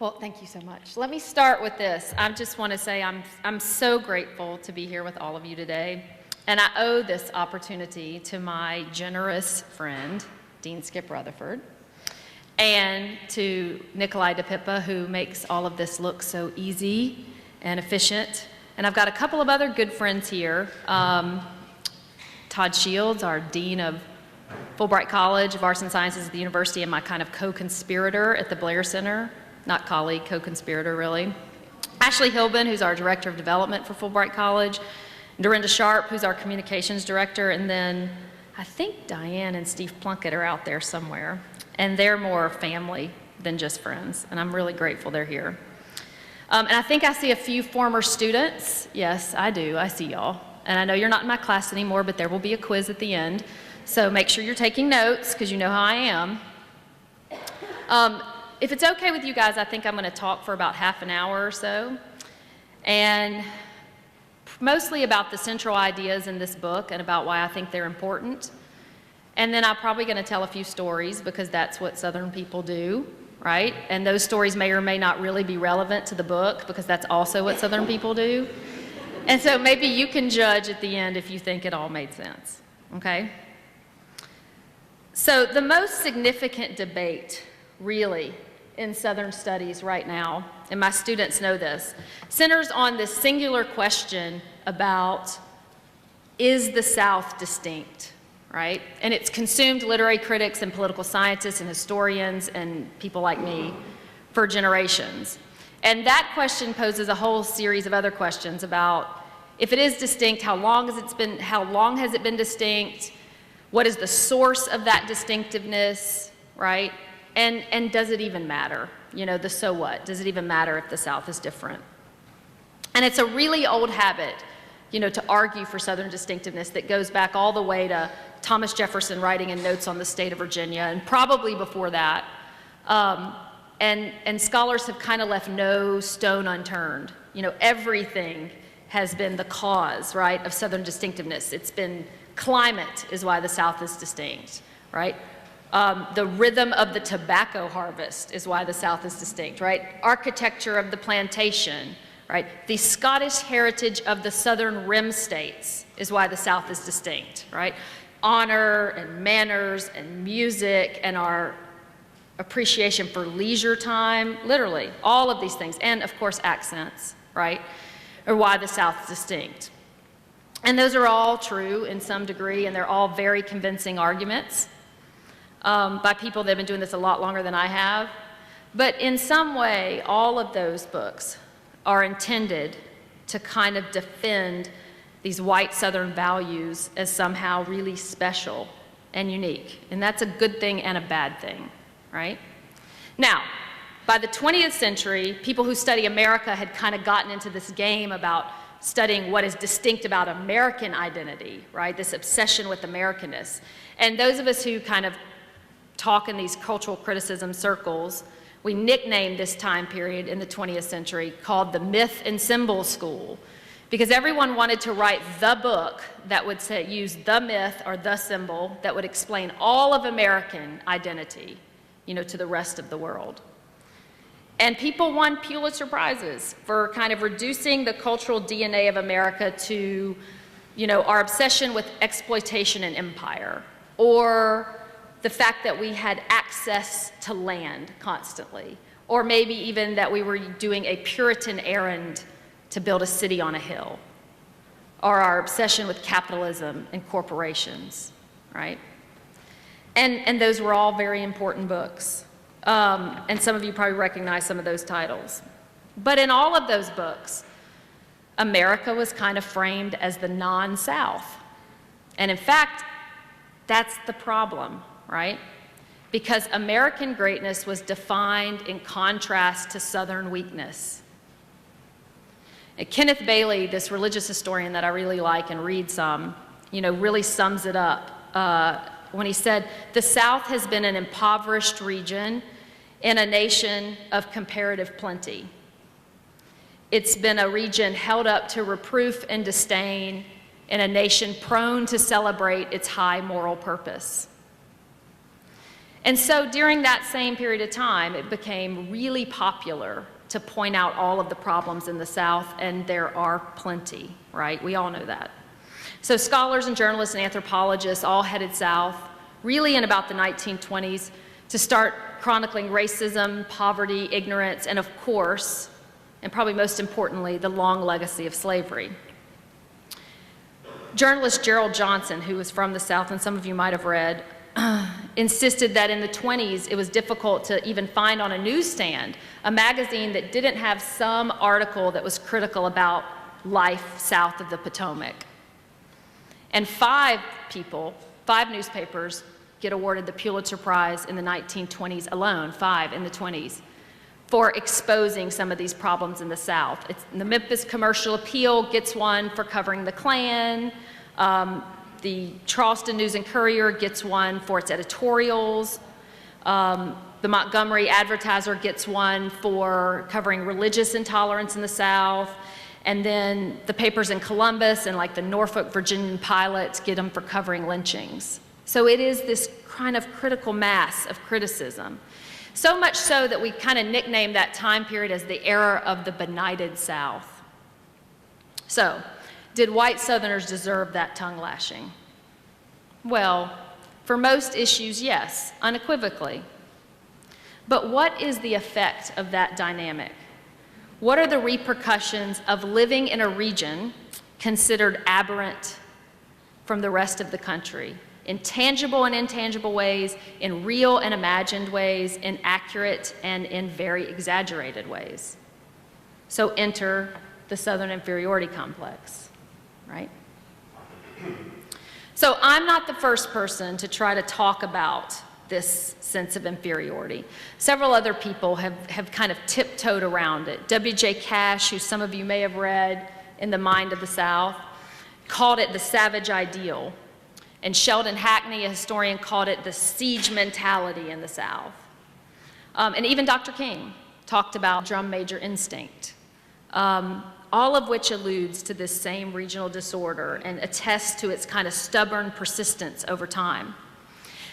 Well, thank you so much. Let me start with this. I just want to say I'm so grateful to be here with all of you today. And I owe this opportunity to my generous friend, Dean Skip Rutherford, and to Nikolai DePippa, who makes all of this look so easy and efficient. And I've got a couple of other good friends here. Todd Shields, our Dean of Fulbright College of Arts and Sciences at the university, and my kind of co-conspirator at the Blair Center. Not colleague, co-conspirator, really. Ashley Hilbin, who's our Director of Development for Fulbright College. Dorinda Sharp, who's our Communications Director. And then I think Diane and Steve Plunkett are out there somewhere. And they're more family than just friends. And I'm really grateful they're here. And I think I see a few former students. Yes, I do. I see y'all. And I know you're not in my class anymore, but there will be a quiz at the end. So make sure you're taking notes, because you know how I am. If it's okay with you guys, I think I'm going to talk for about half an hour or so, and mostly about the central ideas in this book and about why I think they're important. And then I'm probably going to tell a few stories, because that's what Southern people do, right? And those stories may or may not really be relevant to the book, because that's also what Southern people do. And so maybe you can judge at the end if you think it all made sense, okay? So the most significant debate, really, in Southern studies right now, and my students know this, centers on this singular question about, is the South distinct, right? And it's consumed literary critics and political scientists and historians and people like me for generations. And that question poses a whole series of other questions about, if it is distinct, how long has it been distinct? What is the source of that distinctiveness, right? And does it even matter? You know, the so what? Does it even matter if the South is different? And it's a really old habit, you know, to argue for Southern distinctiveness that goes back all the way to Thomas Jefferson writing in Notes on the State of Virginia, and probably before that. And scholars have kind of left no stone unturned. You know, everything has been the cause, right, of Southern distinctiveness. It's been climate is why the South is distinct, right? The rhythm of the tobacco harvest is why the South is distinct, right? Architecture of the plantation, right? The Scottish heritage of the Southern Rim states is why the South is distinct, right? Honor and manners and music and our appreciation for leisure time, literally, all of these things, and of course accents, right, are why the South is distinct. And those are all true in some degree, and they're all very convincing arguments. By people that have been doing this a lot longer than I have. But in some way, all of those books are intended to kind of defend these white Southern values as somehow really special and unique. And that's a good thing and a bad thing, right? Now, by the 20th century, people who study America had kind of gotten into this game about studying what is distinct about American identity, right? This obsession with Americanness. And those of us who kind of talk in these cultural criticism circles, we nicknamed this time period in the 20th century called the Myth and Symbol School, because everyone wanted to write the book that would use the myth or the symbol that would explain all of American identity, you know, to the rest of the world. And people won Pulitzer Prizes for kind of reducing the cultural DNA of America to, you know, our obsession with exploitation and empire, or the fact that we had access to land constantly, or maybe even that we were doing a Puritan errand to build a city on a hill, or our obsession with capitalism and corporations, right? And those were all very important books. And some of you probably recognize some of those titles. But in all of those books, America was kind of framed as the non-South. And in fact, that's the problem, right? Because American greatness was defined in contrast to Southern weakness. And Kenneth Bailey, this religious historian that I really like and read some, you know, really sums it up when he said, the South has been an impoverished region in a nation of comparative plenty. It's been a region held up to reproof and disdain in a nation prone to celebrate its high moral purpose. And so during that same period of time, it became really popular to point out all of the problems in the South, and there are plenty, right? We all know that. So scholars and journalists and anthropologists all headed south, really in about the 1920s, to start chronicling racism, poverty, ignorance, and of course, and probably most importantly, the long legacy of slavery. Journalist Gerald Johnson, who was from the South, and some of you might have read, insisted that in the 20s it was difficult to even find on a newsstand a magazine that didn't have some article that was critical about life south of the Potomac. And 5 newspapers get awarded the Pulitzer Prize in the 1920s alone, 5 in the 20s, for exposing some of these problems in the South. The Memphis Commercial Appeal gets one for covering the Klan. The Charleston News and Courier gets one for its editorials. The Montgomery Advertiser gets one for covering religious intolerance in the South. And then the papers in Columbus and like the Norfolk Virginian Pilot get them for covering lynchings. So it is this kind of critical mass of criticism. So much so that we kind of nicknamed that time period as the era of the benighted South. So, did white Southerners deserve that tongue lashing? Well, for most issues, yes, unequivocally. But what is the effect of that dynamic? What are the repercussions of living in a region considered aberrant from the rest of the country? In tangible and intangible ways, in real and imagined ways, in accurate and in very exaggerated ways. So enter the Southern inferiority complex, right? So I'm not the first person to try to talk about this sense of inferiority. Several other people have kind of tiptoed around it. W.J. Cash, who some of you may have read in The Mind of the South, called it the savage ideal. And Sheldon Hackney, a historian, called it the siege mentality in the South. And even Dr. King talked about drum major instinct, all of which alludes to this same regional disorder and attests to its kind of stubborn persistence over time.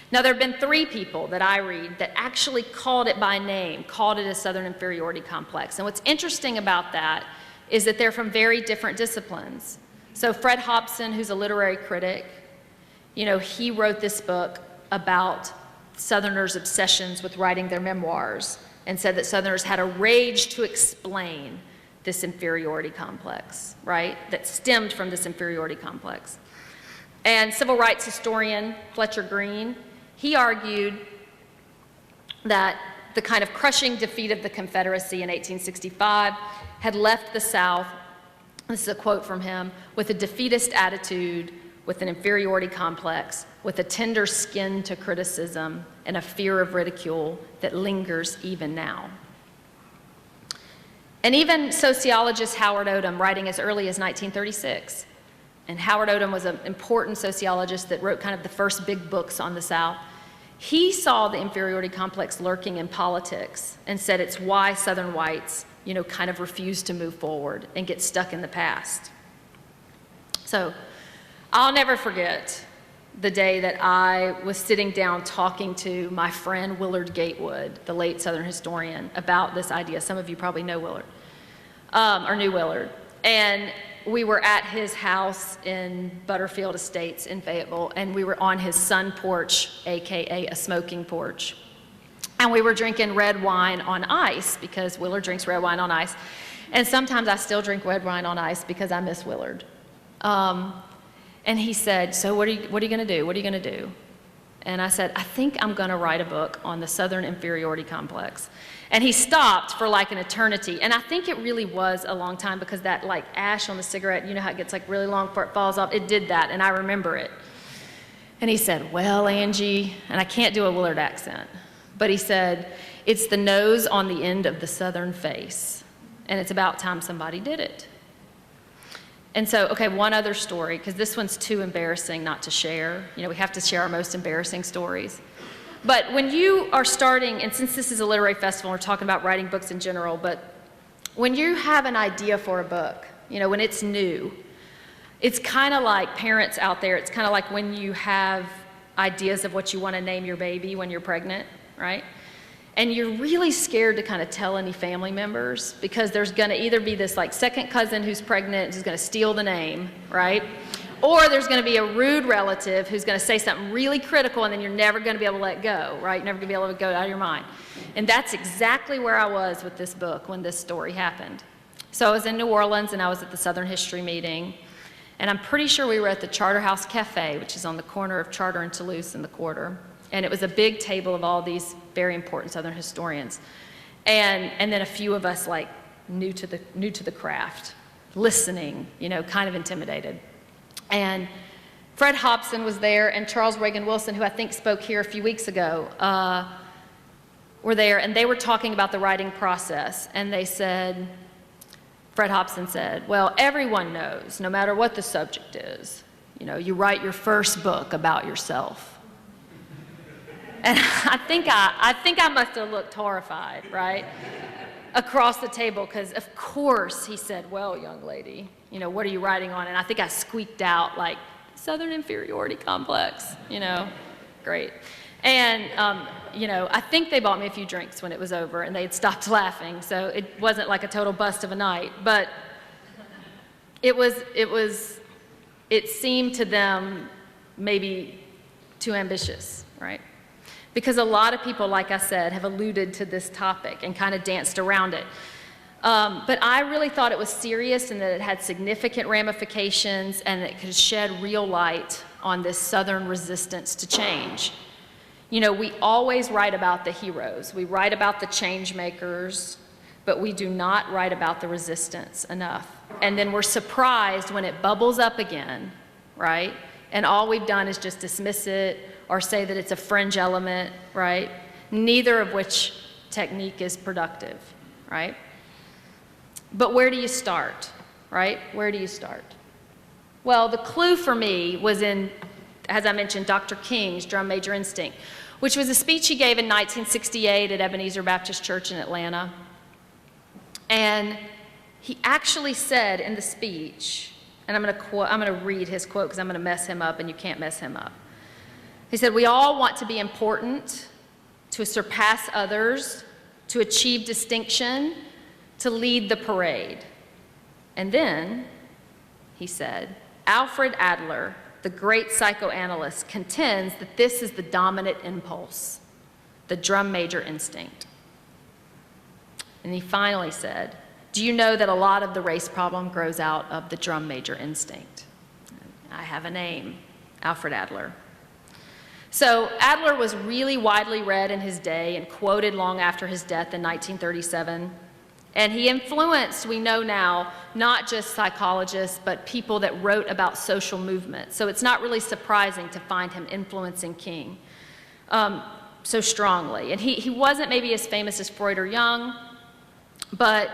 Now, there have been 3 people that I read that actually called it by name, called it a Southern inferiority complex. And what's interesting about that is that they're from very different disciplines. So Fred Hobson, who's a literary critic, you know, he wrote this book about Southerners' obsessions with writing their memoirs and said that Southerners had a rage to explain this inferiority complex, right, that stemmed from this inferiority complex. And civil rights historian Fletcher Green, he argued that the kind of crushing defeat of the Confederacy in 1865 had left the South, this is a quote from him, with a defeatist attitude, with an inferiority complex, with a tender skin to criticism, and a fear of ridicule that lingers even now. And even sociologist Howard Odom, writing as early as 1936, and Howard Odom was an important sociologist that wrote kind of the first big books on the South, he saw the inferiority complex lurking in politics and said it's why Southern whites, you know, kind of refuse to move forward and get stuck in the past. So I'll never forget the day that I was sitting down talking to my friend Willard Gatewood, the late Southern historian, about this idea. Some of you probably know Willard, or knew Willard. And we were at his house in Butterfield Estates in Fayetteville, and we were on his sun porch, AKA a smoking porch. And we were drinking red wine on ice, because Willard drinks red wine on ice. And sometimes I still drink red wine on ice because I miss Willard. And he said, so what are you going to do? What are you going to do? And I said, I think I'm going to write a book on the Southern inferiority complex. And he stopped for like an eternity. And I think it really was a long time, because that like ash on the cigarette, you know how it gets like really long before it falls off? It did that, and I remember it. And he said, well, Angie, and I can't do a Willard accent, but he said, it's the nose on the end of the Southern face. And it's about time somebody did it. And so, okay, one other story, because this one's too embarrassing not to share. You know, we have to share our most embarrassing stories. But when you are starting, and since this is a literary festival, we're talking about writing books in general, but when you have an idea for a book, you know, when it's new, it's kind of like parents out there, it's kind of like when you have ideas of what you want to name your baby when you're pregnant, right? And you're really scared to kind of tell any family members because there's going to either be this like second cousin who's pregnant who's going to steal the name, right? Or there's going to be a rude relative who's going to say something really critical and then you're never going to be able to let go, right? You're never going to be able to go out of your mind. And that's exactly where I was with this book when this story happened. So I was in New Orleans and I was at the Southern History meeting. And I'm pretty sure we were at the Charter House Cafe, which is on the corner of Charter and Toulouse in the Quarter. And it was a big table of all these very important Southern historians. And then a few of us like new to the craft, listening, you know, kind of intimidated. And Fred Hobson was there and Charles Reagan Wilson, who I think spoke here a few weeks ago, were there, and they were talking about the writing process. And they said, Fred Hobson said, well, everyone knows, no matter what the subject is, you know, you write your first book about yourself. And I think I must have looked horrified, right, across the table, because of course he said, well, young lady, you know, what are you writing on? And I think I squeaked out like, Southern inferiority complex, you know, great. And, you know, I think they bought me a few drinks when it was over and they'd stopped laughing, so it wasn't like a total bust of a night, but it seemed to them maybe too ambitious, right? Because a lot of people, like I said, have alluded to this topic and kind of danced around it. But I really thought it was serious and that it had significant ramifications and that it could shed real light on this Southern resistance to change. You know, we always write about the heroes. We write about the change makers, but we do not write about the resistance enough. And then we're surprised when it bubbles up again, right? And all we've done is just dismiss it or say that it's a fringe element, right? Neither of which technique is productive, right? But where do you start, right? Where do you start? Well, the clue for me was in, as I mentioned, Dr. King's Drum Major Instinct, which was a speech he gave in 1968 at Ebenezer Baptist Church in Atlanta. And he actually said in the speech, and I'm going to read his quote because I'm going to mess him up and you can't mess him up. He said, "We all want to be important, to surpass others, to achieve distinction, to lead the parade." And then he said, Alfred Adler, the great psychoanalyst, contends that this is the dominant impulse, the drum major instinct. And he finally said, do you know that a lot of the race problem grows out of the drum major instinct? I have a name, Alfred Adler. So Adler was really widely read in his day and quoted long after his death in 1937. And he influenced, we know now, not just psychologists, but people that wrote about social movements. So it's not really surprising to find him influencing King so strongly. And he wasn't maybe as famous as Freud or Jung, but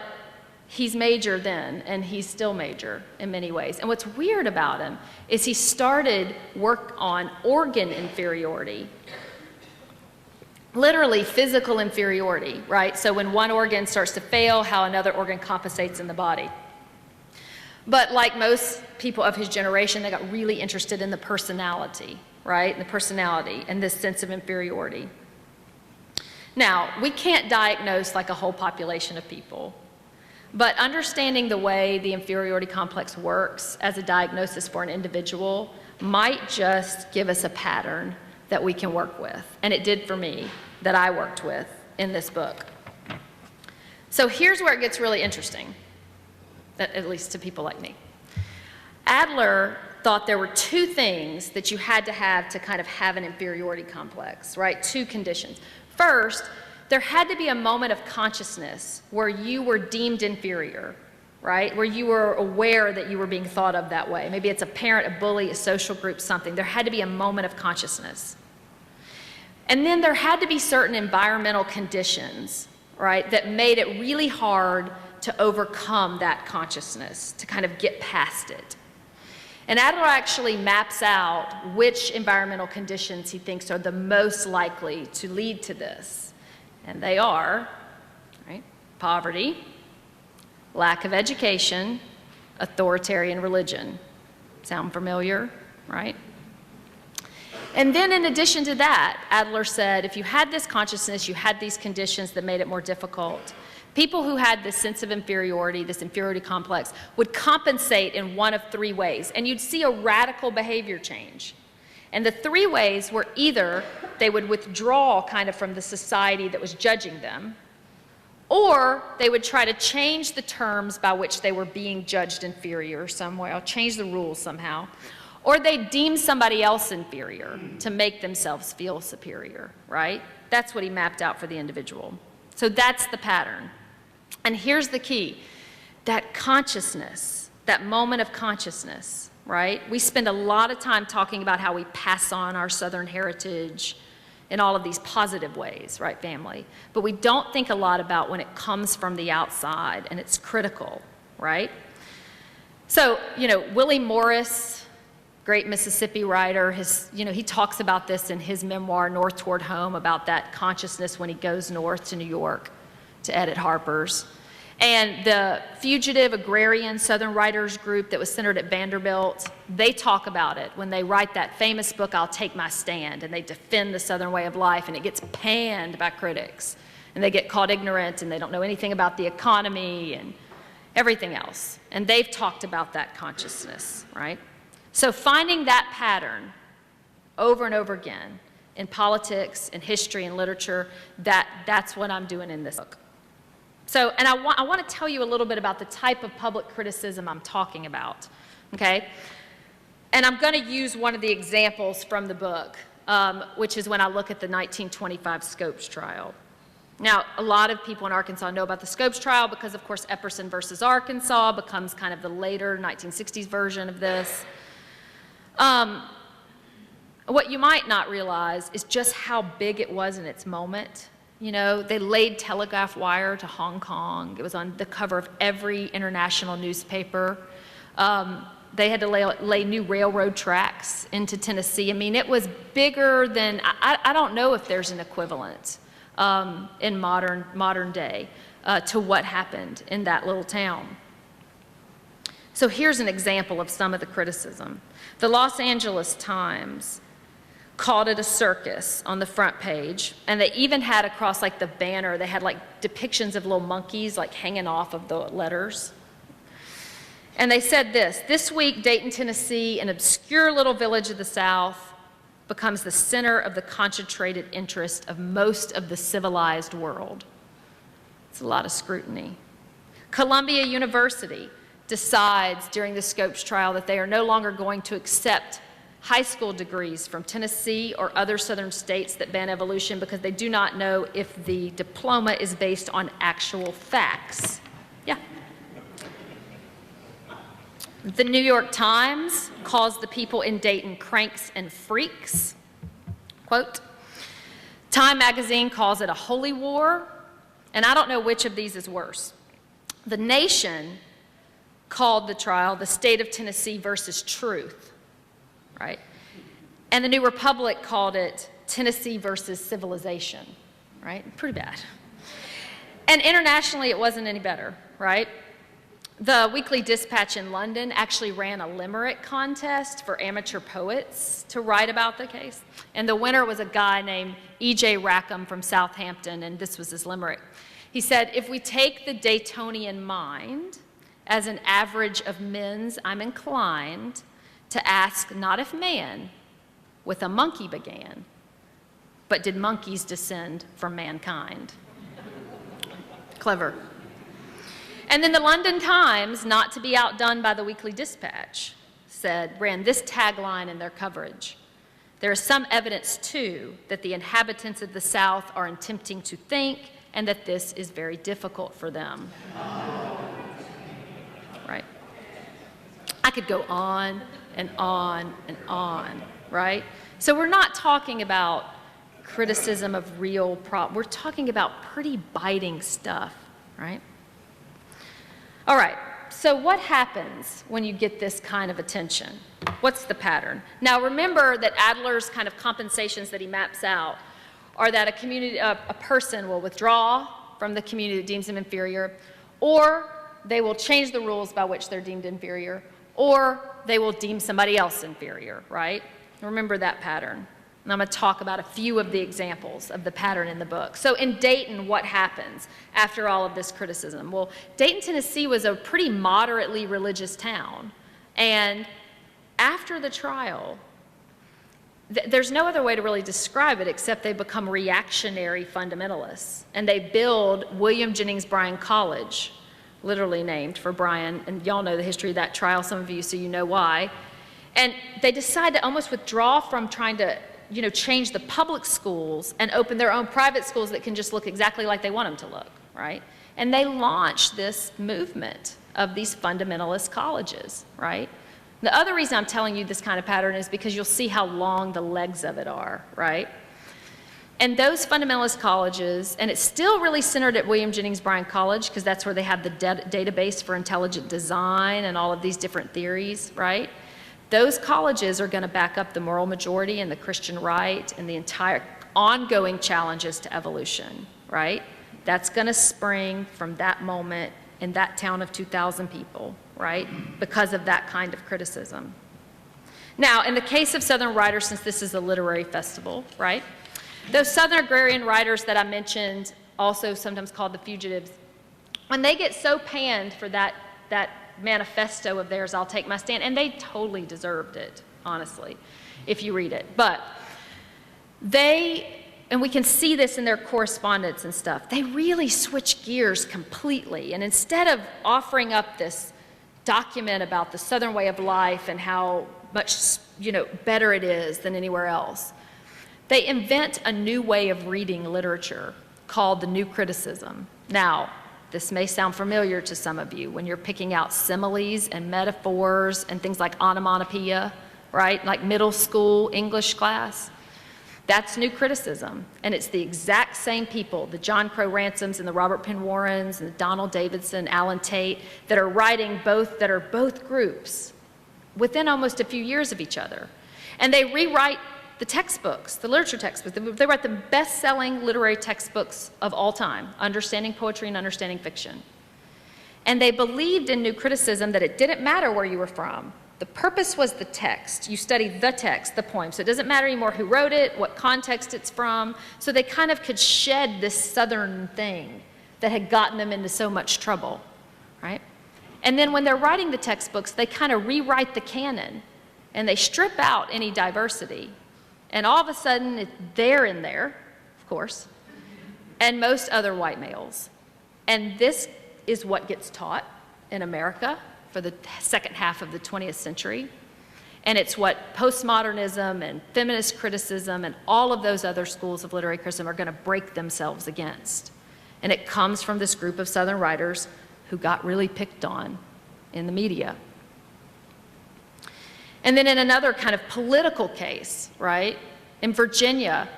he's major then, and he's still major in many ways. And what's weird about him is he started work on organ inferiority. Literally physical inferiority, right? So when one organ starts to fail, how another organ compensates in the body. But like most people of his generation, they got really interested in the personality, right? The personality and this sense of inferiority. Now, we can't diagnose like a whole population of people, but understanding the way the inferiority complex works as a diagnosis for an individual might just give us a pattern that we can work with. And it did for me, that I worked with in this book. So here's where it gets really interesting, at least to people like me. Adler thought there were two things that you had to kind of have an inferiority complex, right? Two conditions. First, there had to be a moment of consciousness where you were deemed inferior, right? Where you were aware that you were being thought of that way. Maybe it's a parent, a bully, a social group, something. There had to be a moment of consciousness. And then there had to be certain environmental conditions, right, that made it really hard to overcome that consciousness, to kind of get past it. And Adler actually maps out which environmental conditions he thinks are the most likely to lead to this. And they are, right, poverty, lack of education, authoritarian religion. Sound familiar, right? And then in addition to that, Adler said, if you had this consciousness, you had these conditions that made it more difficult, people who had this sense of inferiority, this inferiority complex, would compensate in one of three ways. And you'd see a radical behavior change. And the three ways were either they would withdraw kind of from the society that was judging them, or they would try to change the terms by which they were being judged inferior some way, or change the rules somehow, or they deem somebody else inferior to make themselves feel superior, right? That's what he mapped out for the individual. So that's the pattern. And here's the key, that consciousness, that moment of consciousness, right? We spend a lot of time talking about how we pass on our Southern heritage in all of these positive ways, right, family? But we don't think a lot about when it comes from the outside, and it's critical, right? So, Willie Morris, great Mississippi writer, he talks about this in his memoir, North Toward Home, about that consciousness when he goes north to New York to edit Harper's. And the Fugitive Agrarian Southern Writers Group that was centered at Vanderbilt, they talk about it when they write that famous book, I'll Take My Stand, and they defend the Southern way of life, and it gets panned by critics. And they get called ignorant, and they don't know anything about the economy and everything else. And they've talked about that consciousness, right? So finding that pattern over and over again in politics, in history, and literature, that's what I'm doing in this book. So, and I want to tell you a little bit about the type of public criticism I'm talking about, okay? And I'm going to use one of the examples from the book, which is when I look at the 1925 Scopes trial. Now, a lot of people in Arkansas know about the Scopes trial because, of course, Epperson versus Arkansas becomes kind of the later 1960s version of this. What you might not realize is just how big it was in its moment. They laid telegraph wire to Hong Kong. It was on the cover of every international newspaper. They had to lay new railroad tracks into Tennessee. I mean, it was bigger than, I don't know if there's an equivalent in modern day to what happened in that little town. So here's an example of some of the criticism. The Los Angeles Times called it a circus on the front page, and they even had across like the banner, they had like depictions of little monkeys like hanging off of the letters. And they said this week Dayton, Tennessee, an obscure little village of the South, becomes the center of the concentrated interest of most of the civilized world. It's a lot of scrutiny. Columbia University decides during the Scopes trial that they are no longer going to accept high school degrees from Tennessee or other southern states that ban evolution because they do not know if the diploma is based on actual facts. Yeah. The New York Times calls the people in Dayton cranks and freaks. Quote, Time magazine calls it a holy war, and I don't know which of these is worse. The Nation called the trial the state of Tennessee versus truth. Right? And the New Republic called it Tennessee versus civilization, right? Pretty bad. And internationally, it wasn't any better, right? The Weekly Dispatch in London actually ran a limerick contest for amateur poets to write about the case. And the winner was a guy named E.J. Rackham from Southampton, and this was his limerick. He said, if we take the Daytonian mind as an average of men's, I'm inclined to ask not if man with a monkey began, but did monkeys descend from mankind? Clever. And then the London Times, not to be outdone by the Weekly Dispatch, ran this tagline in their coverage. There is some evidence, too, that the inhabitants of the South are attempting to think and that this is very difficult for them. Right? I could go on and on and on, right? So we're not talking about criticism of real problems. We're talking about pretty biting stuff, right? All right, so what happens when you get this kind of attention? What's the pattern? Now remember that Adler's kind of compensations that he maps out are that a person will withdraw from the community that deems them inferior, or they will change the rules by which they're deemed inferior, or they will deem somebody else inferior, right? Remember that pattern. And I'm going to talk about a few of the examples of the pattern in the book. So in Dayton, what happens after all of this criticism? Well, Dayton, Tennessee was a pretty moderately religious town. And after the trial, there's no other way to really describe it except they become reactionary fundamentalists. And they build William Jennings Bryan College, literally named for Bryan. And y'all know the history of that trial, some of you, so you know why. And they decide to almost withdraw from trying to change the public schools and open their own private schools that can just look exactly like they want them to look, right? And they launch this movement of these fundamentalist colleges, right? The other reason I'm telling you this kind of pattern is because you'll see how long the legs of it are, right? And those fundamentalist colleges, and it's still really centered at William Jennings Bryan College because that's where they have the database for intelligent design and all of these different theories, right? Those colleges are going to back up the moral majority and the Christian right and the entire ongoing challenges to evolution, right? That's going to spring from that moment in that town of 2,000 people, right? Because of that kind of criticism. Now, in the case of Southern writers, since this is a literary festival, right? Those Southern agrarian writers that I mentioned, also sometimes called the fugitives, when they get so panned for that manifesto of theirs, I'll take my stand, and they totally deserved it, honestly, if you read it. But and we can see this in their correspondence and stuff, they really switch gears completely. And instead of offering up this document about the Southern way of life and how much, better it is than anywhere else, they invent a new way of reading literature called the New Criticism. Now, this may sound familiar to some of you when you're picking out similes and metaphors and things like onomatopoeia, right? Like middle school English class. That's New Criticism. And it's the exact same people, the John Crow Ransoms and the Robert Penn Warrens and the Donald Davidson, Alan Tate, that are writing that are both groups within almost a few years of each other. And they rewrite the textbooks, the literature textbooks. They write the best-selling literary textbooks of all time, Understanding Poetry and Understanding Fiction. And they believed in New Criticism that it didn't matter where you were from. The purpose was the text. You study the text, the poem. So it doesn't matter anymore who wrote it, what context it's from. So they kind of could shed this Southern thing that had gotten them into so much trouble, right? And then when they're writing the textbooks, they kind of rewrite the canon, and they strip out any diversity. And all of a sudden, they're in there, of course, and most other white males. And this is what gets taught in America for the second half of the 20th century. And it's what postmodernism and feminist criticism and all of those other schools of literary criticism are going to break themselves against. And it comes from this group of Southern writers who got really picked on in the media. And then in another kind of political case, right, in Virginia,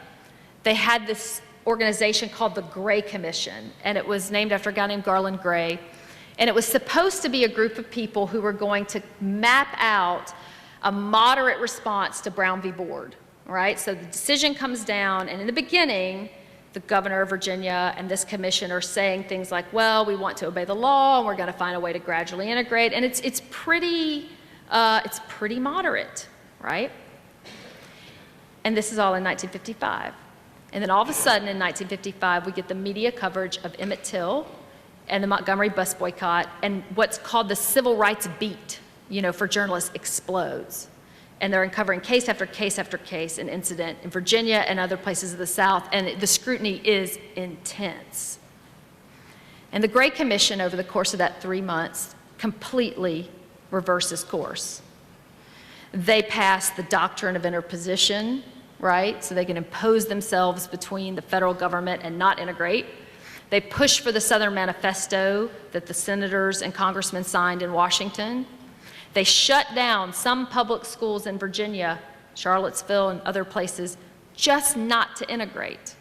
they had this organization called the Gray Commission, and it was named after a guy named Garland Gray. And it was supposed to be a group of people who were going to map out a moderate response to Brown v. Board, right? So the decision comes down, and in the beginning, the governor of Virginia and this commission are saying things like, well, we want to obey the law, and we're going to find a way to gradually integrate. And it's pretty moderate, right? And this is all in 1955. And then all of a sudden in 1955, we get the media coverage of Emmett Till and the Montgomery bus boycott, and what's called the civil rights beat, for journalists explodes. And they're uncovering case after case after case and incident in Virginia and other places of the South, and the scrutiny is intense. And the Gray Commission, over the course of that 3 months, completely reverses course. They pass the doctrine of interposition, right? So they can impose themselves between the federal government and not integrate. They push for the Southern Manifesto that the senators and congressmen signed in Washington. They shut down some public schools in Virginia, Charlottesville, and other places, just not to integrate.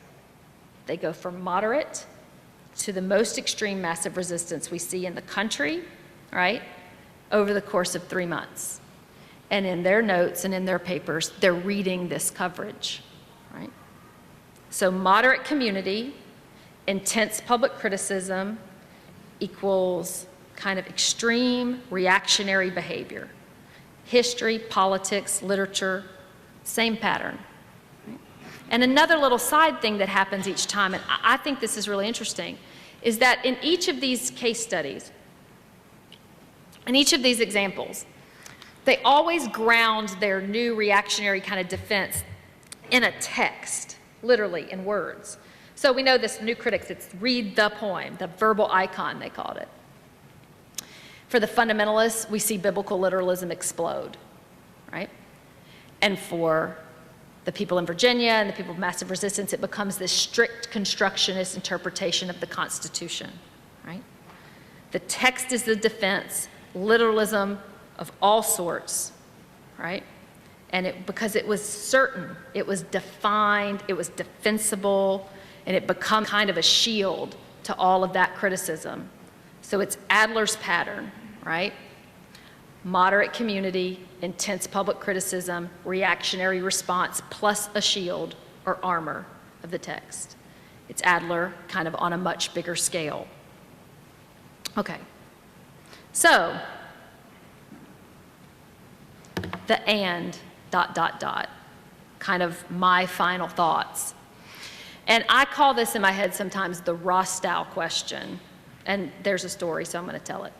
They go from moderate to the most extreme massive resistance we see in the country, right, over the course of 3 months. And in their notes and in their papers, they're reading this coverage, right? So moderate community, intense public criticism equals kind of extreme reactionary behavior. History, politics, literature, same pattern. Right? And another little side thing that happens each time, and I think this is really interesting, is that in each of these case studies, in each of these examples, they always ground their new reactionary kind of defense in a text, literally in words. So we know this, new critics, it's read the poem, the verbal icon, they called it. For the fundamentalists, we see biblical literalism explode, right? And for the people in Virginia and the people of massive resistance, it becomes this strict constructionist interpretation of the Constitution, right? The text is the defense, literalism of all sorts, right? And because it was certain, it was defined, it was defensible, and it became kind of a shield to all of that criticism. So it's Adler's pattern, right? Moderate community, intense public criticism, reactionary response, plus a shield or armor of the text. It's Adler kind of on a much bigger scale. Okay, so the and ... kind of my final thoughts. And I call this in my head sometimes the Rostow question. And there's a story, so I'm going to tell it.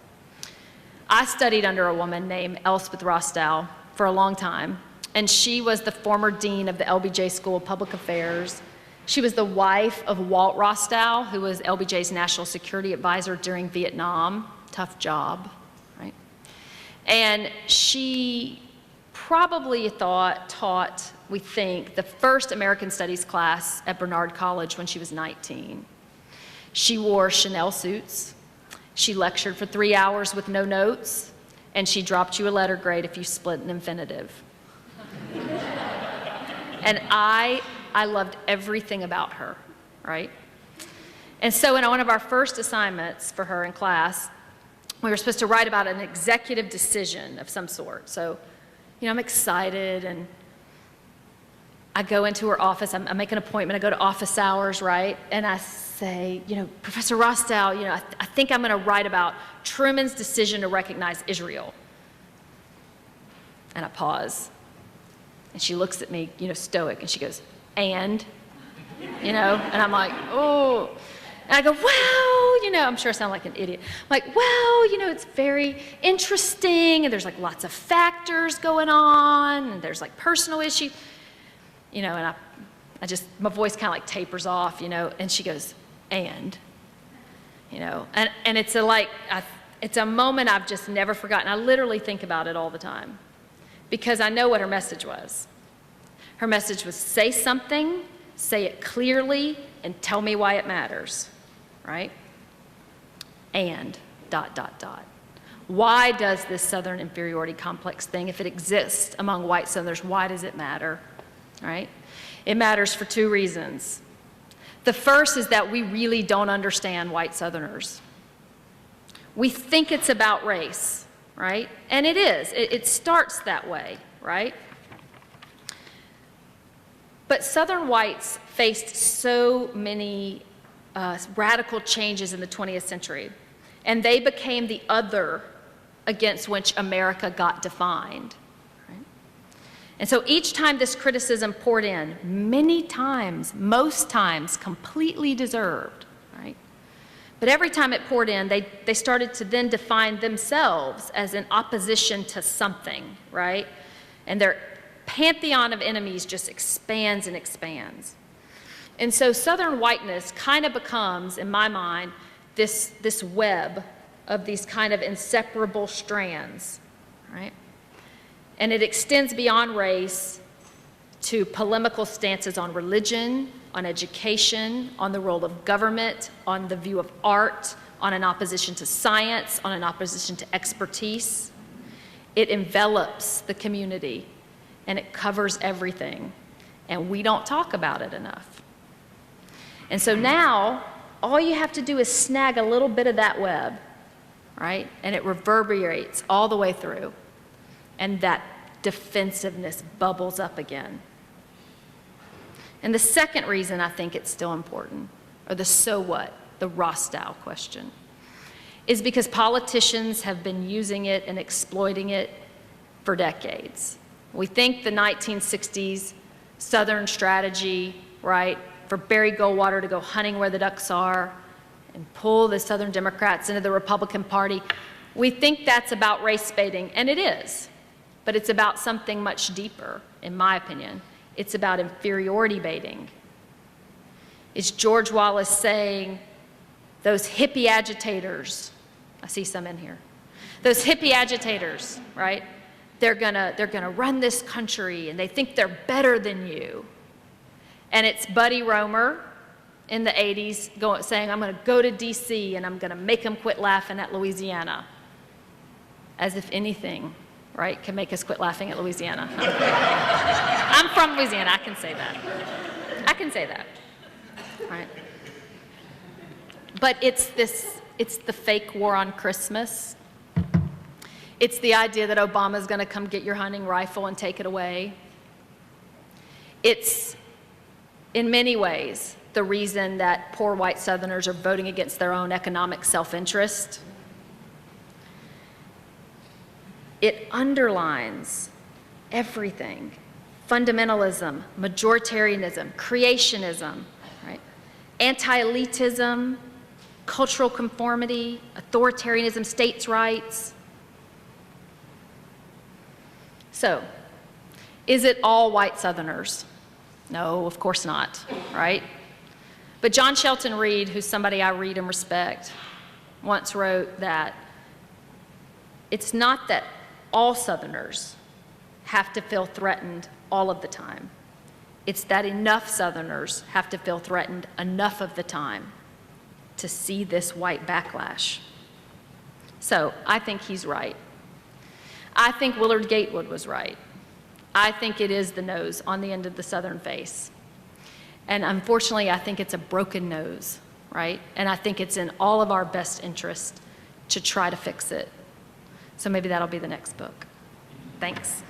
I studied under a woman named Elspeth Rostow for a long time, and she was the former dean of the LBJ School of Public Affairs. She was the wife of Walt Rostow, who was LBJ's national security advisor during Vietnam. Tough job, right? And she probably taught, we think, the first American Studies class at Barnard College when she was 19. She wore Chanel suits. She lectured for 3 hours with no notes, and she dropped you a letter grade if you split an infinitive. And I loved everything about her, right? And so in one of our first assignments for her in class, we were supposed to write about an executive decision of some sort. So, you know, I'm excited, and I go into her office. I make an appointment. I go to office hours, right? And I say, you know, Professor Rostow, you know, I think I'm going to write about Truman's decision to recognize Israel. And I pause. And she looks at me, you know, stoic, and she goes, and, you know, and I'm like, oh. And I go, well, you know, I'm sure I sound like an idiot. I'm like, well, you know, it's very interesting, and there's like lots of factors going on, and there's like personal issues, you know, and I just, my voice kind of like tapers off, you know, and she goes, and, you know, and it's it's a moment I've just never forgotten. I literally think about it all the time because I know what her message was. Her message was say something, say it clearly, and tell me why it matters, right? And ... Why does this Southern inferiority complex thing, if it exists among white Southerners, why does it matter, right? It matters for two reasons. The first is that we really don't understand white Southerners. We think it's about race, right? And it is. It starts that way, right? But Southern whites faced so many radical changes in the 20th century, and they became the other against which America got defined. Right? And so each time this criticism poured in, many times, most times, completely deserved, right? But every time it poured in, they started to then define themselves as in opposition to something, right? And their pantheon of enemies just expands and expands. And so Southern whiteness kind of becomes, in my mind, this web of these kind of inseparable strands, right? And it extends beyond race to polemical stances on religion, on education, on the role of government, on the view of art, on an opposition to science, on an opposition to expertise. It envelops the community, and it covers everything, and we don't talk about it enough. And so now, all you have to do is snag a little bit of that web, right? And it reverberates all the way through, and that defensiveness bubbles up again. And the second reason I think it's still important, or the so what, the Rostow question, is because politicians have been using it and exploiting it for decades. We think the 1960s Southern strategy, right, for Barry Goldwater to go hunting where the ducks are and pull the Southern Democrats into the Republican Party. We think that's about race baiting, and it is, but it's about something much deeper, in my opinion. It's about inferiority baiting. It's George Wallace saying, those hippie agitators, I see some in here, those hippie agitators, right? They're gonna run this country and they think they're better than you. And it's Buddy Roemer in the 80s saying, I'm gonna go to DC and I'm gonna make them quit laughing at Louisiana. As if anything, right, can make us quit laughing at Louisiana. I'm from Louisiana, I can say that. I can say that, right? But it's the fake war on Christmas. It's the idea that Obama's going to come get your hunting rifle and take it away. It's, in many ways, the reason that poor white Southerners are voting against their own economic self-interest. It underlines everything. Fundamentalism, majoritarianism, creationism, right? Anti-elitism, cultural conformity, authoritarianism, states' rights. So, is it all white Southerners? No, of course not, right? But John Shelton Reed, who's somebody I read and respect, once wrote that it's not that all Southerners have to feel threatened all of the time. It's that enough Southerners have to feel threatened enough of the time to see this white backlash. So I think he's right. I think Willard Gatewood was right. I think it is the nose on the end of the Southern face. And unfortunately, I think it's a broken nose, right? And I think it's in all of our best interest to try to fix it. So maybe that'll be the next book. Thanks.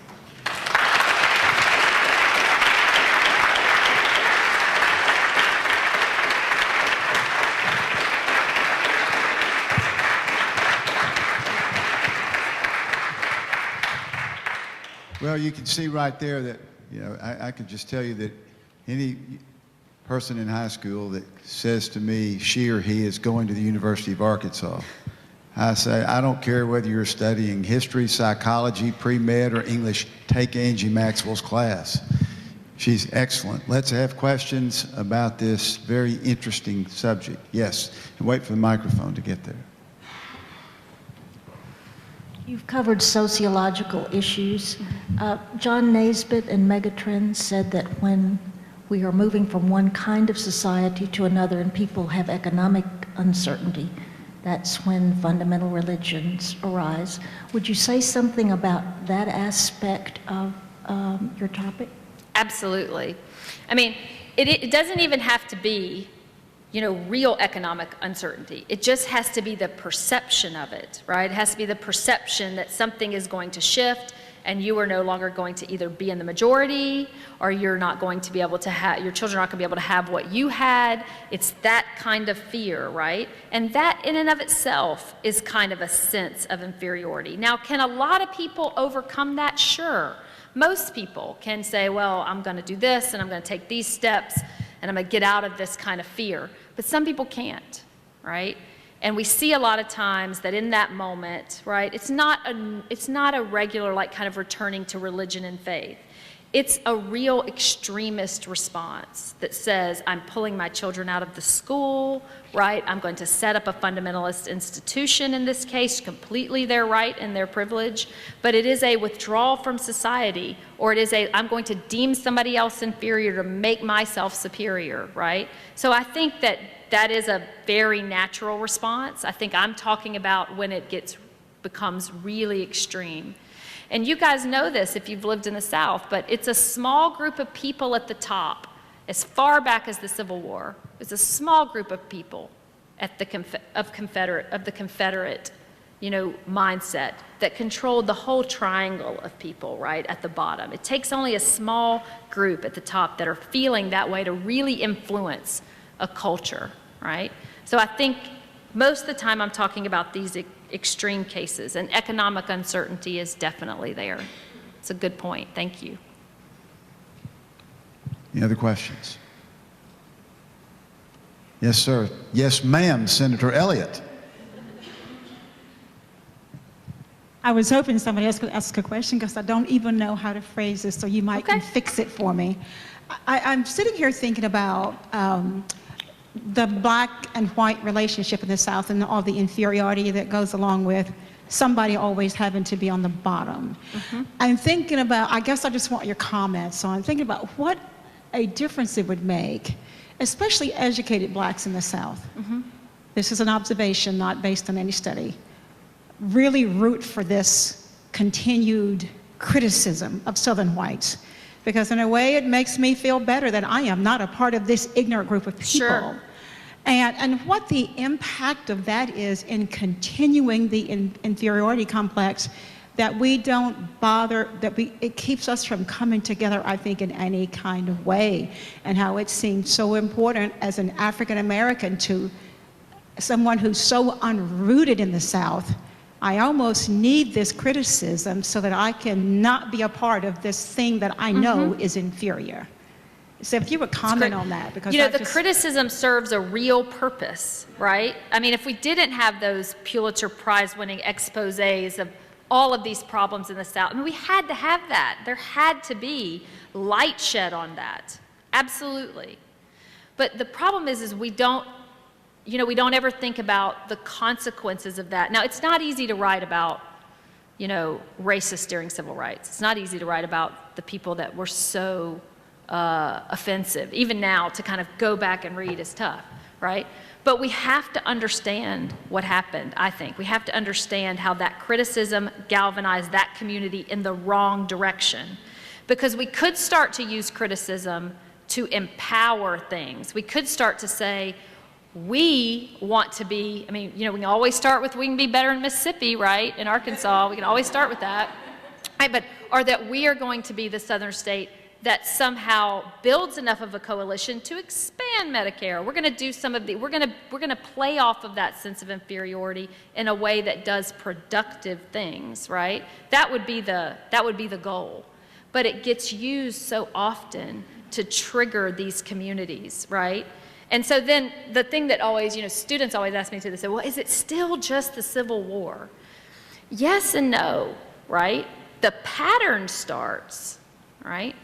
Well, you can see right there that, you know, I can just tell you that any person in high school that says to me she or he is going to the University of Arkansas, I say, I don't care whether you're studying history, psychology, pre-med, or English, take Angie Maxwell's class. She's excellent. Let's have questions about this very interesting subject. Yes, and wait for the microphone to get there. You've covered sociological issues. John Naisbitt in Megatrends said that when we are moving from one kind of society to another and people have economic uncertainty, that's when fundamental religions arise. Would you say something about that aspect of your topic? Absolutely. I mean, it doesn't even have to be, you know, real economic uncertainty. It just has to be the perception of it, right? It has to be the perception that something is going to shift and you are no longer going to either be in the majority or you're not going to be able to have, your children are not going to be able to have what you had. It's that kind of fear, right? And that in and of itself is kind of a sense of inferiority. Now, can a lot of people overcome that? Sure. Most people can say, well, I'm going to do this and I'm going to take these steps and I'm going to get out of this kind of fear. But some people can't, right? And we see a lot of times that in that moment, right, it's not a regular, like, kind of returning to religion and faith. It's a real extremist response that says, I'm pulling my children out of the school, right? I'm going to set up a fundamentalist institution in this case, completely their right and their privilege, but it is a withdrawal from society, or it is I'm going to deem somebody else inferior to make myself superior, right? So I think that is a very natural response. I think I'm talking about when it becomes really extreme. And you guys know this if you've lived in the South, but it's a small group of people at the top, as far back as the Civil War. It's a small group of people at the Confederate, you know, mindset that controlled the whole triangle of people, right, at the bottom. It takes only a small group at the top that are feeling that way to really influence a culture, right? So I think most of the time I'm talking about these extreme cases, and economic uncertainty is definitely there. It's a good point. Thank you. Any other questions? Yes, sir. Yes, ma'am, Senator Elliott. I was hoping somebody else could ask a question because I don't even know how to phrase this, so you might can fix it for me. I'm sitting here thinking about the black and white relationship in the South and all the inferiority that goes along with somebody always having to be on the bottom. I'm thinking about, I guess I just want your comments on, thinking about what a difference it would make, especially educated blacks in the South. This is an observation, not based on any study. Really root for this continued criticism of Southern whites, because in a way it makes me feel better that I am not a part of this ignorant group of people. Sure. And what the impact of that is in continuing the inferiority complex, that we don't bother, it keeps us from coming together, I think, in any kind of way, and how it seems so important as an African American to someone who's so unrooted in the South. I almost need this criticism so that I can not be a part of this thing that I know is inferior. So if you would comment on that, because you know, the criticism serves a real purpose, right? I mean, if we didn't have those Pulitzer Prize winning exposés of all of these problems in the South, I mean, we had to have that. There had to be light shed on that. Absolutely. But the problem is we don't, you know, we don't ever think about the consequences of that. Now, it's not easy to write about, you know, racists during civil rights. It's not easy to write about the people that were so offensive. Even now, to kind of go back and read is tough, right? But we have to understand what happened, I think. We have to understand how that criticism galvanized that community in the wrong direction. Because we could start to use criticism to empower things. We could start to say, we want to be, I mean, you know, we can always start with we can be better in Mississippi, right? In Arkansas, we can always start with that, right? But, or that we are going to be the southern state that somehow builds enough of a coalition to expand Medicare. We're going to do some of the, we're going to play off of that sense of inferiority in a way that does productive things, right? That would be the goal. But it gets used so often to trigger these communities, right? And so then the thing that always, you know, students always ask me to, they say, well, is it still just the Civil War? Yes and no, right? The pattern starts, right?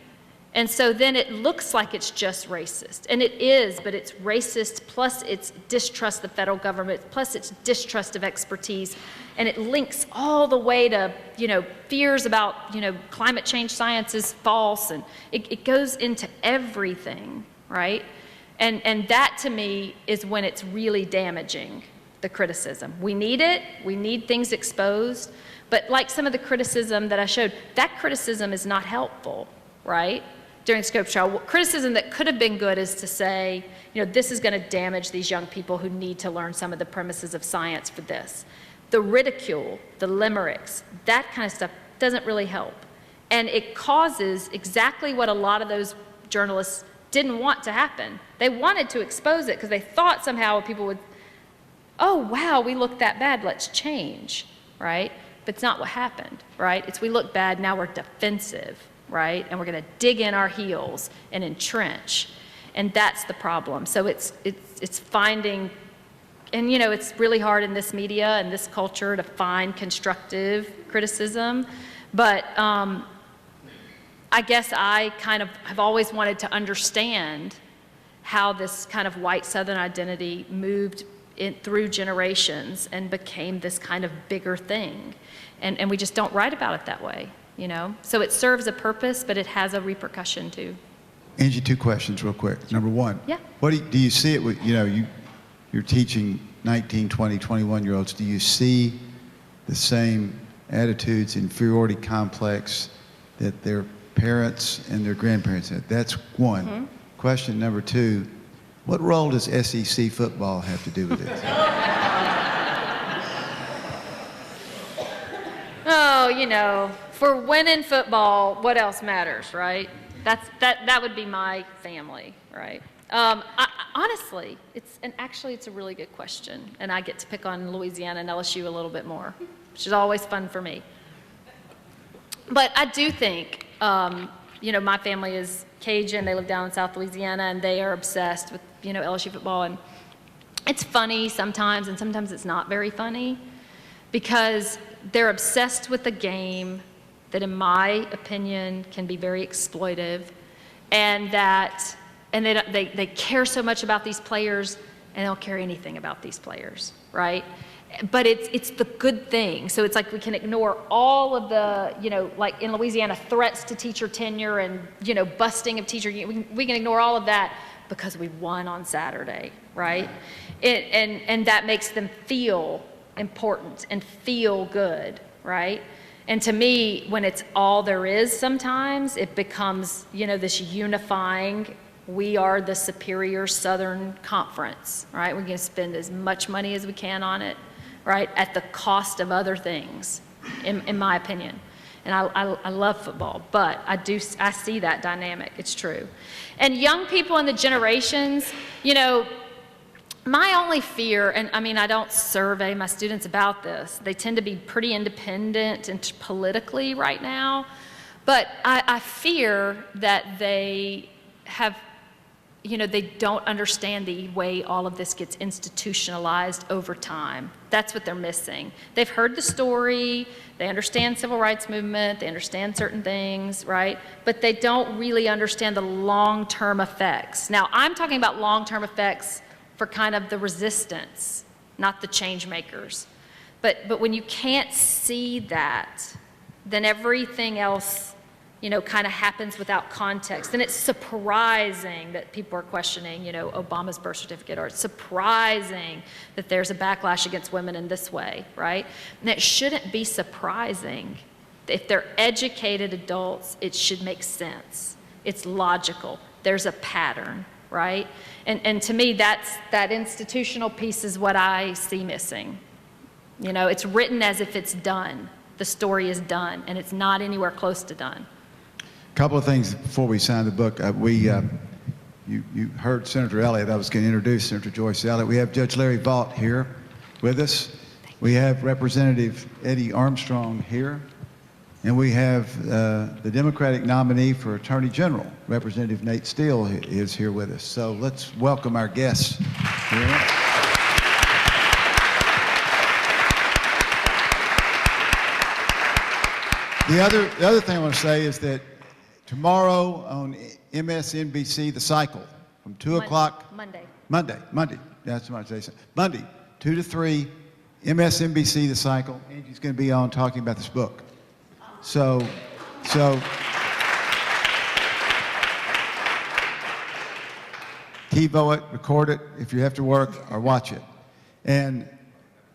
And so then it looks like it's just racist. And it is, but it's racist, plus it's distrust of the federal government, plus it's distrust of expertise. And it links all the way to, you know, fears about, you know, climate change science is false. And it goes into everything, right? And that, to me, is when it's really damaging, the criticism. We need it. We need things exposed. But like some of the criticism that I showed, that criticism is not helpful, right? During scope trial, criticism that could have been good is to say, you know, this is going to damage these young people who need to learn some of the premises of science for this. The ridicule, the limericks, that kind of stuff doesn't really help. And it causes exactly what a lot of those journalists didn't want to happen. They wanted to expose it because they thought somehow people would, oh, wow, we look that bad, let's change, right? But it's not what happened, right? It's we look bad, now we're defensive, right? And we're going to dig in our heels and entrench. And that's the problem. So it's finding, and you know, it's really hard in this media and this culture to find constructive criticism. But I guess I kind of have always wanted to understand how this kind of white Southern identity moved through generations and became this kind of bigger thing. And we just don't write about it that way, you know? So it serves a purpose, but it has a repercussion too. Angie, 2 questions real quick. Number 1, Yeah. what do you see it with, you know, you're teaching 19, 20, 21-year-olds. Do you see the same attitudes, inferiority complex that their parents and their grandparents had? That's 1. Question number 2, what role does SEC football have to do with it? Oh, you know, for winning football, what else matters, right? That would be my family, right? Honestly, actually it's a really good question, and I get to pick on Louisiana and LSU a little bit more, which is always fun for me. But I do think my family is Cajun. They live down in South Louisiana, and they are obsessed with, LSU football. And it's funny sometimes, and sometimes it's not very funny, because they're obsessed with a game that, in my opinion, can be very exploitive, and they care so much about these players, and they don't care anything about these players, right? But it's the good thing. So it's like we can ignore all of the, like in Louisiana, threats to teacher tenure and, busting of teacher, we can ignore all of that because we won on Saturday, right? And that makes them feel important and feel good, right? And to me, when it's all there is sometimes, it becomes, this unifying, we are the superior Southern Conference, right? We're going to spend as much money as we can on it, right, at the cost of other things, in my opinion. And I love football, but I see that dynamic. It's true. And young people in the generations, my only fear, and I mean, I don't survey my students about this. They tend to be pretty independent and politically right now, but I fear that they have, they don't understand the way all of this gets institutionalized over time. That's what they're missing. They've heard the story, they understand civil rights movement, they understand certain things, right? But they don't really understand the long-term effects. Now, I'm talking about long-term effects for kind of the resistance, not the change makers. But when you can't see that, then everything else, kind of happens without context. And it's surprising that people are questioning, Obama's birth certificate, or it's surprising that there's a backlash against women in this way, right? And it shouldn't be surprising. If they're educated adults, it should make sense. It's logical. There's a pattern, right? And to me, that institutional piece is what I see missing. It's written as if it's done. The story is done, and it's not anywhere close to done. A couple of things before we sign the book. You heard Senator Elliott. I was going to introduce Senator Joyce Elliott. We have Judge Larry Vaught here with us. We have Representative Eddie Armstrong here. And we have the Democratic nominee for Attorney General, Representative Nate Steele, is here with us. So let's welcome our guests here. The other thing I want to say is that tomorrow on MSNBC, The Cycle, from 2 o'clock. Monday. That's what I say. Monday, 2 to 3, MSNBC, The Cycle. Angie's going to be on talking about this book. So TiVo it, record it if you have to work, or watch it. And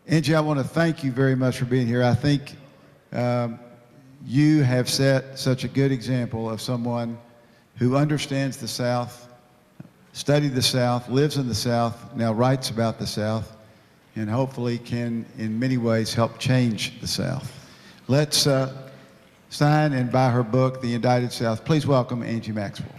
Angie, I want to thank you very much for being here. I think you have set such a good example of someone who understands the South, studied the South, lives in the South, now writes about the South, and hopefully can, in many ways, help change the South. Let's sign and buy her book, The Indicted South. Please welcome Angie Maxwell.